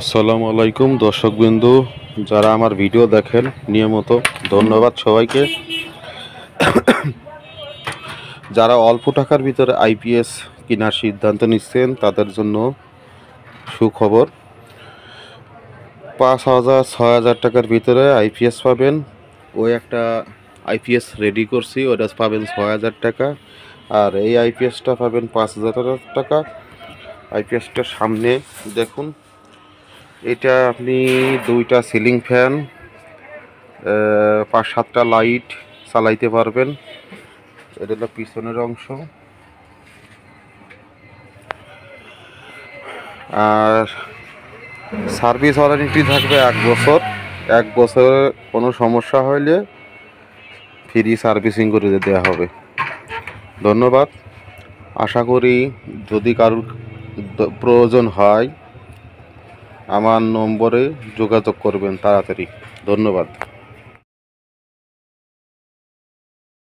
আসসালামু আলাইকুম দর্শকবৃন্দু, যারা আমার ভিডিও দেখেন নিয়মিত, ধন্যবাদ সবাইকে। যারা অল্প টাকার ভিতরে আইপিএস কেনার সিদ্ধান্ত নিচ্ছেন তাদের জন্য সুখবর। 5,000-6,000 টাকার ভিতরে আইপিএস পাবেন। ওই একটা আইপিএস রেডি করছি, ওটা পাবেন 6,000 টাকা। আর এই আইপিএসটা পাবেন 5,000 টাকা। আইপিএসটার সামনে দেখুন, এটা আপনি দুইটা সিলিং ফ্যান, 5-7টা লাইট চালাইতে পারবেন। এটা হলো পিছনের অংশ। আর সার্ভিস ওয়ারেন্টি থাকবে 1 বছর। 1 বছরে কোনো সমস্যা হলে ফ্রি সার্ভিসিং করে দেওয়া হবে। ধন্যবাদ। আশা করি যদি কারোর প্রয়োজন হয় আমার নম্বরে যোগাযোগ করবেন তাড়াতাড়ি। ধন্যবাদ।